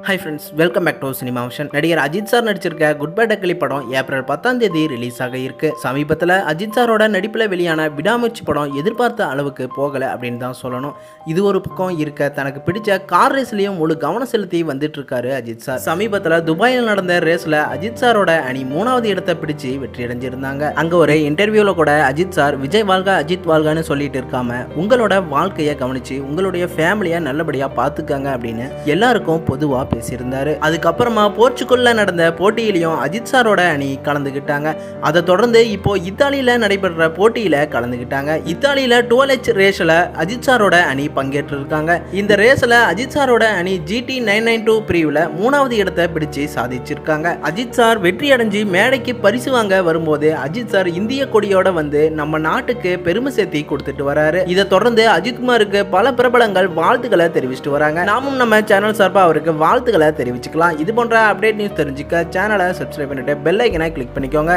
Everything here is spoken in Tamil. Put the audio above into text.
Hi friends, welcome back to Cinema Ocean. நடிகர் அஜித் சார் நடிச்சிருக்க குட் பை டக்கலி படம் ஏப்ரல் 10ஆம் தேதி ரிலீஸ் ஆக இருக்கு. சமீபத்தில் அஜித் சாரோட நடிப்பில் வெளியான விடாமுயற்சி படம் எதிர்பார்த்த அளவுக்கு போகலை அப்படின்னு தான் சொல்லணும். இது ஒரு பக்கம் இருக்க தனக்கு பிடிச்ச கார் ரேஸ்லையும் முழு கவனம் செலுத்தி வந்துட்டு இருக்காரு அஜித் சார். சமீபத்தில் துபாயில் நடந்த ரேஸ்ல அஜித் சாரோட அணி 3வது இடத்தை பிடிச்சு வெற்றி அடைஞ்சிருந்தாங்க. அங்க ஒரு இன்டர்வியூல கூட அஜித் சார் விஜய் வாழ்க அஜித் வாழ்கன்னு சொல்லிட்டு இருக்காம உங்களோட வாழ்க்கையை கவனிச்சு உங்களுடைய ஃபேமிலியை நல்லபடியா பார்த்துக்கங்க அப்படின்னு எல்லாருக்கும் பொதுவா பேசியிருந்தாரு. அதுக்கப்புறமா போர்ச்சுகல்ல நடந்த போட்டியிலையும் அஜித் சாரோட அணி கலந்துகிட்டாங்க. அதை தொடர்ந்து இப்போ இத்தாலியில நடைபெற்ற போட்டியில கலந்துகிட்டாங்க. இத்தாலியில 12H ரேஸ்ல அஜித் சாரோட அணி பங்கேற்று இருக்காங்க. இந்த ரேஸ்ல அஜித் சாரோட அணி GT 992 பிரிவுல 3வது இடத்தை பிடிச்சு சாதிச்சிருக்காங்க. அஜித் சார் வெற்றி அடைஞ்சு மேடைக்கு பரிசு வாங்க வரும்போது அஜித் சார் இந்திய கொடியோட வந்து நம்ம நாட்டுக்கு பெருமை சேர்த்தி கொடுத்துட்டு வராரு. இதை தொடர்ந்து அஜித்குமாருக்கு பல பிரபலங்கள் வாழ்த்துக்களை தெரிவிச்சுட்டு வராங்க. நாமும் நம்ம சேனல் சார்பா அவருக்கு வாழ்த்துக்களை தெரிவிச்சுக்கலாம். இது போன்ற அப்டேட் நியூஸ் தெரிஞ்சுக்க சேனலை சப்ஸ்கிரைப் பண்ணிட்டு பெல் ஐக்கனை கிளிக் பண்ணிக்கோங்க.